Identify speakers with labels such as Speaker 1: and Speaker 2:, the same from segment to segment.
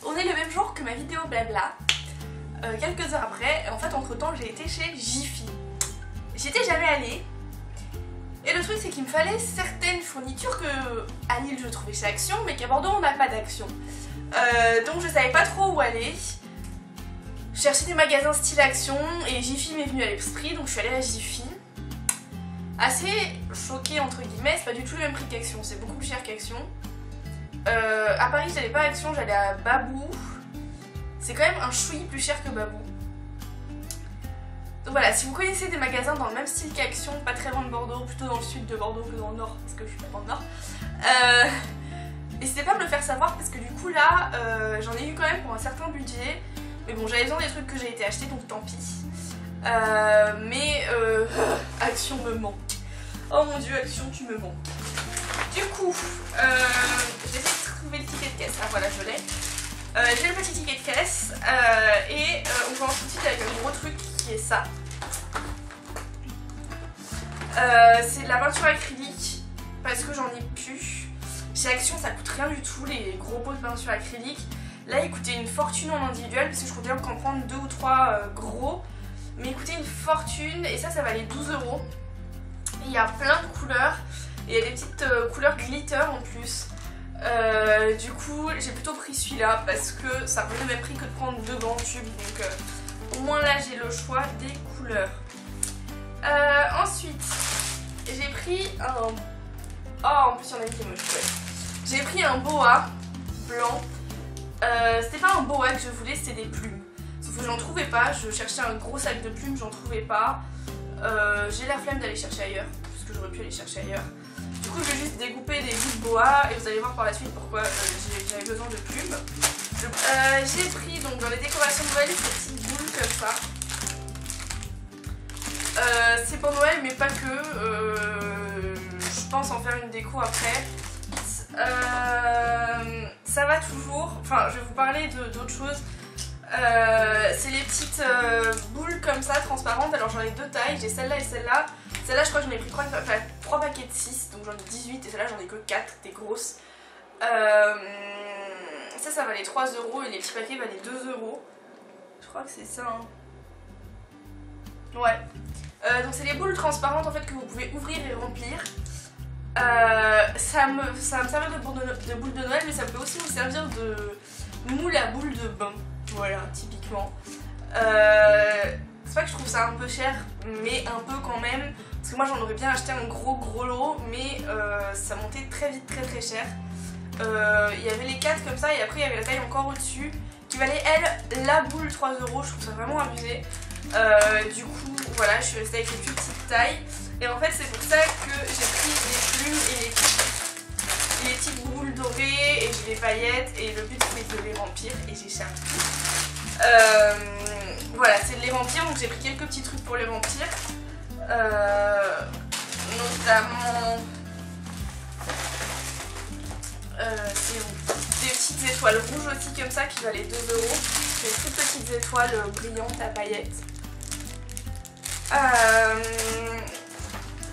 Speaker 1: on est le même jour que ma vidéo blabla. Quelques heures après, en fait entre temps j'ai été chez Jiffy. J'y étais jamais allée. Et le truc c'est qu'il me fallait certaines fournitures que à Lille je trouvais chez Action mais qu'à Bordeaux on n'a pas d'Action. Donc je savais pas trop où aller. Je cherchais des magasins style Action et Jiffy m'est venu à l'esprit donc je suis allée à Jiffy. Assez choquée entre guillemets, c'est pas du tout le même prix qu'Action, c'est beaucoup plus cher qu'Action. À Paris j'allais pas à Action, j'allais à Babou. C'est quand même un chouï plus cher que Babou. Donc voilà, si vous connaissez des magasins dans le même style qu'Action, pas très loin de Bordeaux, plutôt dans le sud de Bordeaux que dans le nord, parce que je suis pas dans le nord, n'hésitez pas à me le faire savoir parce que du coup là, j'en ai eu quand même pour un certain budget. Mais bon, j'avais besoin des trucs que j'ai été acheter donc tant pis. Action me manque. Oh mon dieu, Action tu me manques. Du coup, j'ai essayé de trouver le ticket de caisse. Ah voilà, je l'ai. J'ai le petit ticket de caisse et on commence tout de suite avec un gros truc qui est ça. C'est de la peinture acrylique parce que j'en ai plus. Chez Action ça coûte rien du tout les gros pots de peinture acrylique. Là il coûtait une fortune en individuel parce que je comptais qu'en prendre 2 ou 3 gros. Mais il coûtait une fortune et ça valait 12 €. Il y a plein de couleurs et il y a des petites couleurs glitter en plus. Du coup j'ai plutôt pris celui-là parce que ça revenait le même prix que de prendre 2 grands tubes. Donc au moins là j'ai le choix des couleurs. Ensuite j'ai pris un... Oh en plus il y en a une qui est moche. Ouais. J'ai pris un boa blanc. C'était pas un boa que je voulais, c'était des plumes. Sauf que j'en trouvais pas, je cherchais un gros sac de plumes, j'en trouvais pas. J'ai la flemme d'aller chercher ailleurs, parce que j'aurais pu aller chercher ailleurs. Du coup je vais juste découper des bouts de boa et vous allez voir par la suite pourquoi j'avais besoin de plumes. J'ai pris donc dans les décorations de Noël ces petites boules comme ça. C'est pour Noël mais pas que. Je pense en faire une déco après. Ça va toujours. Enfin je vais vous parler d'autres choses. C'est les petites boules comme ça transparentes. Alors j'en ai 2 tailles, j'ai celle-là et celle-là. Celle-là je crois que j'en ai pris 3 paquets de 6, donc j'en ai 18 et celle-là j'en ai que 4, des grosses. Ça valait 3 € et les petits paquets valaient 2 €. Je crois que c'est ça hein. Ouais. Donc c'est les boules transparentes en fait que vous pouvez ouvrir et remplir. Ça va me servir de boule de Noël mais ça peut aussi vous servir de moule à boule de bain. Voilà, typiquement. C'est pas que je trouve ça un peu cher, mais un peu quand même. Parce que moi j'en aurais bien acheté un gros lot, mais ça montait très vite, très cher. Il y avait les 4 comme ça, et après il y avait la taille encore au-dessus, qui valait elle, la boule 3 €. Je trouve ça vraiment abusé. Du coup, voilà, je suis restée avec les plus petites tailles. Et en fait, c'est pour ça que j'ai pris des plumes et les petites boules dorées, et j'ai les paillettes, et le but c'est de les remplir, et j'ai cherché. Voilà, c'est de les remplir, donc j'ai pris quelques petits trucs pour les remplir. Notamment des petites étoiles rouges aussi comme ça qui valaient 2 €. Des toutes petites étoiles brillantes à paillettes.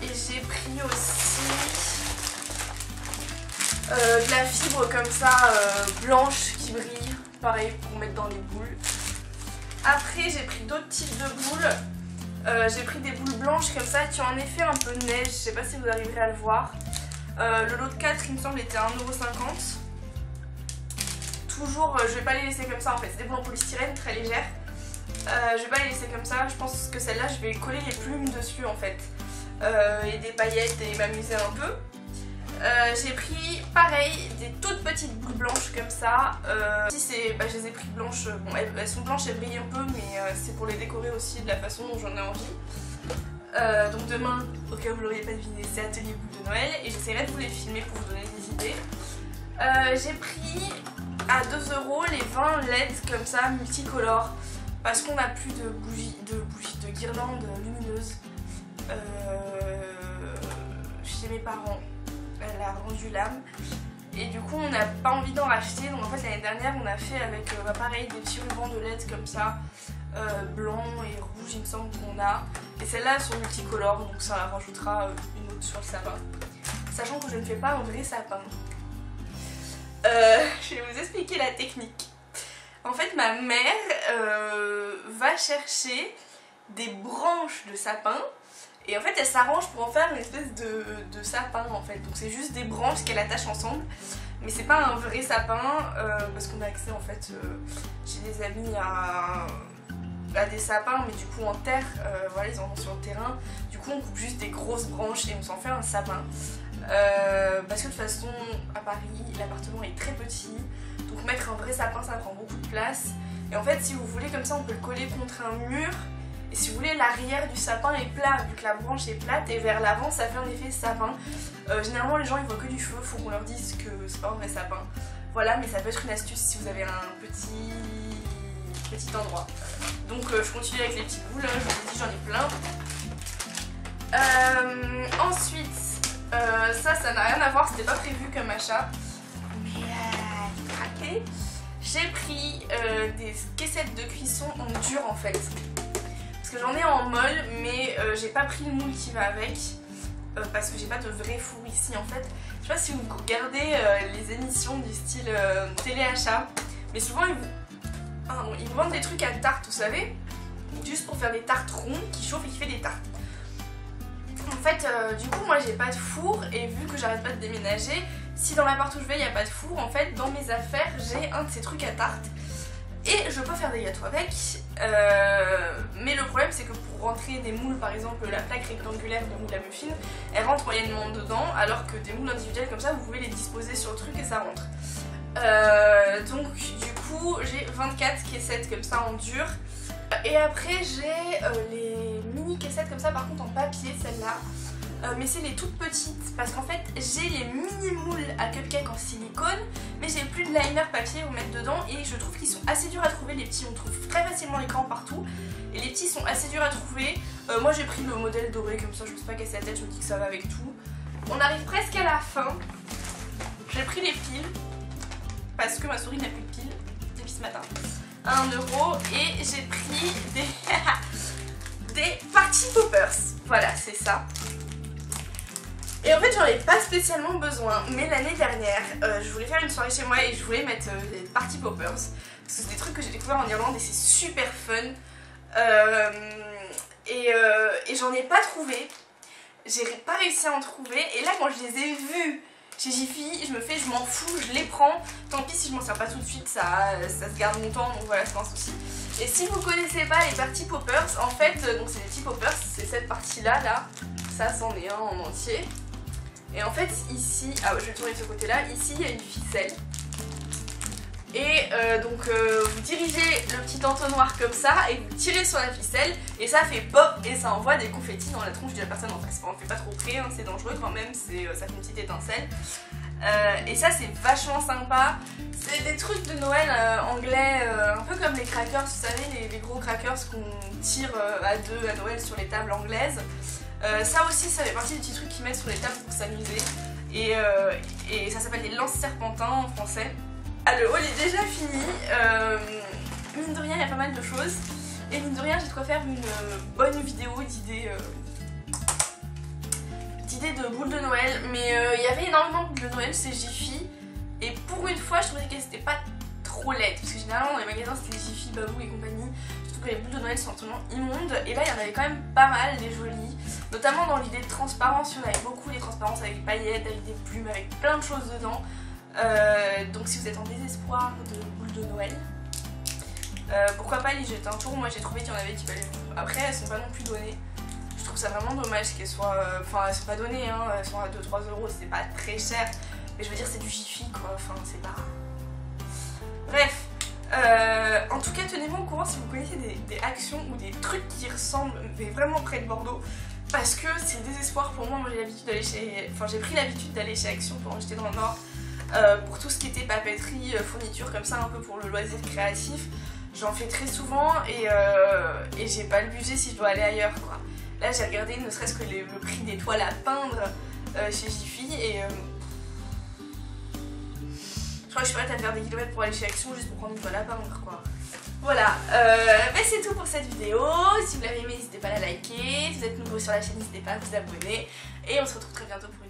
Speaker 1: Et j'ai pris aussi de la fibre comme ça blanche qui brille, pareil pour mettre dans les boules. Après j'ai pris d'autres types de boules. J'ai pris des boules blanches comme ça qui ont un effet un peu neige, je sais pas si vous arriverez à le voir. Le lot de 4 il me semble était à 1,50 €. Toujours je vais pas les laisser comme ça en fait, c'est des boules en polystyrène très légères. Je vais pas les laisser comme ça, je pense que celle-là je vais coller les plumes dessus en fait. Et des paillettes et m'amuser un peu. J'ai pris pareil des toutes petites boules blanches comme ça. Je les ai pris blanches, bon elles sont blanches, elles brillent un peu mais c'est pour les décorer aussi de la façon dont j'en ai envie. Donc demain, au cas où vous l'auriez pas deviné, c'est atelier boules de Noël et j'essaierai de vous les filmer pour vous donner des idées. J'ai pris à 2 € les 20 LED comme ça multicolores parce qu'on n'a plus de de guirlandes lumineuses chez mes parents. Elle a rendu l'âme et du coup on n'a pas envie d'en racheter, donc en fait l'année dernière on a fait avec pareil des petits rubans de LED comme ça, blanc et rouge il me semble qu'on a, et celles-là elles sont multicolores donc ça rajoutera une autre sur le sapin, sachant que je ne fais pas un vrai sapin. Je je vais vous expliquer la technique. En fait, ma mère va chercher des branches de sapin et en fait elle s'arrange pour en faire une espèce de sapin en fait. Donc c'est juste des branches qu'elle attache ensemble, mais c'est pas un vrai sapin parce qu'on a accès en fait chez des amis à des sapins, mais du coup en terre, voilà, ils en ont sur le terrain. Du coup on coupe juste des grosses branches et on s'en fait un sapin. Parce que de toute façon à Paris l'appartement est très petit, donc mettre un vrai sapin ça prend beaucoup de place. Et en fait si vous voulez comme ça on peut le coller contre un mur, et si vous voulez l'arrière du sapin est plat vu que la branche est plate, et vers l'avant ça fait un effet sapin. Généralement les gens ils voient que du feu, faut qu'on leur dise que c'est pas un vrai sapin. Voilà, mais ça peut être une astuce si vous avez un petit endroit. Donc je continue avec les petites boules, je vous ai dit j'en ai plein. Ensuite ça n'a rien à voir, c'était pas prévu comme achat, mais j'ai craqué. J'ai pris des caissettes de cuisson en dur en fait, parce que j'en ai en molle, mais j'ai pas pris le moule qui va avec, parce que j'ai pas de vrai four ici en fait. Je sais pas si vous regardez les émissions du style téléachat, mais souvent ils vous vendent des trucs à tarte, vous savez, juste pour faire des tartes rondes qui chauffent et qui fait des tartes. En fait, du coup, moi j'ai pas de four, et vu que j'arrête pas de déménager, si dans l'appart où je vais il n'y a pas de four, en fait, dans mes affaires, j'ai un de ces trucs à tarte et je peux faire des gâteaux avec. Mais le problème, c'est que pour rentrer des moules, par exemple, la plaque rectangulaire de moule à muffins, elle rentre moyennement dedans, alors que des moules individuels comme ça, vous pouvez les disposer sur le truc et ça rentre. Donc, du coup, j'ai 24 caissettes comme ça en dur. Et après j'ai les mini caissettes comme ça, par contre en papier, celles-là, mais c'est les toutes petites parce qu'en fait j'ai les mini moules à cupcake en silicone, mais j'ai plus de liner papier à mettre dedans, et je trouve qu'ils sont assez durs à trouver. Les petits on trouve très facilement les grands partout, et les petits sont assez durs à trouver. Moi j'ai pris le modèle doré comme ça, je me suis pas cassé la tête, je me dis que ça va avec tout. On arrive presque à la fin. J'ai pris les piles parce que ma souris n'a plus de piles depuis ce matin. 1 euro, et j'ai pris des party poppers. Voilà, c'est ça. Et en fait j'en ai pas spécialement besoin, mais l'année dernière je voulais faire une soirée chez moi et je voulais mettre des party poppers parce que c'est des trucs que j'ai découvert en Irlande et c'est super fun. Et j'en ai pas trouvé, j'ai pas réussi à en trouver, et là quand je les ai vus chez Jiffy, je me fais, je m'en fous, je les prends. Tant pis si je m'en sers pas tout de suite, ça se garde longtemps, donc voilà, c'est pas un souci. Et si vous connaissez pas les party poppers, en fait, donc c'est des petits poppers, c'est cette partie-là, là. Ça, c'en est un en entier. Et en fait, ici, ah je vais tourner de ce côté-là, ici, il y a une ficelle. Et donc vous dirigez le petit entonnoir comme ça et vous tirez sur la ficelle et ça fait pop et ça envoie des confettis dans la tronche de la personne en face. Bon, on ne fait pas trop près, hein, c'est dangereux quand même, ça fait une petite étincelle. Et ça c'est vachement sympa. C'est des trucs de Noël anglais, un peu comme les crackers, vous savez, les gros crackers qu'on tire à deux à Noël sur les tables anglaises. Ça aussi ça fait partie des petits trucs qu'ils mettent sur les tables pour s'amuser. Et ça s'appelle des lance-serpentins en français. Ah, le haul est déjà fini, mine de rien il y a pas mal de choses, et mine de rien j'ai de quoi faire une bonne vidéo d'idées de boules de Noël, mais il y avait énormément de boules de Noël chez Jiffy, et pour une fois je trouvais qu'elles étaient pas trop laides, parce que généralement dans les magasins c'était Jiffy, Babou et compagnie, je trouve que les boules de Noël sont absolument immondes, et là il y en avait quand même pas mal, des jolies, notamment dans l'idée de transparence, il y en avait beaucoup, des transparences avec des paillettes, avec des plumes, avec plein de choses dedans. Donc si vous êtes en désespoir de boules de Noël, pourquoi pas aller jeter un tour. Moi j'ai trouvé qu'il y en avait qui valaient le coup. Après elles sont pas non plus données. Je trouve ça vraiment dommage qu'elles soient... Enfin elles sont pas données, hein. Elles sont à 2-3 euros, c'est pas très cher. Mais je veux dire c'est du Jiffy quoi, enfin c'est pas... Bref, en tout cas tenez-moi au courant si vous connaissez des actions ou des trucs qui ressemblent, mais vraiment près de Bordeaux. Parce que c'est désespoir pour moi, j'ai l'habitude d'aller chez... Enfin j'ai pris l'habitude d'aller chez Action quand j'étais dans le Nord. Pour tout ce qui était papeterie, fourniture comme ça, un peu pour le loisir créatif, j'en fais très souvent et j'ai pas le budget si je dois aller ailleurs quoi. Là j'ai regardé ne serait-ce que le prix des toiles à peindre chez Jiffy et je crois que je suis prête à faire des kilomètres pour aller chez Action juste pour prendre une toile à peindre quoi. Voilà, mais c'est tout pour cette vidéo. Si vous l'avez aimé n'hésitez pas à la liker, si vous êtes nouveau sur la chaîne n'hésitez pas à vous abonner et on se retrouve très bientôt pour une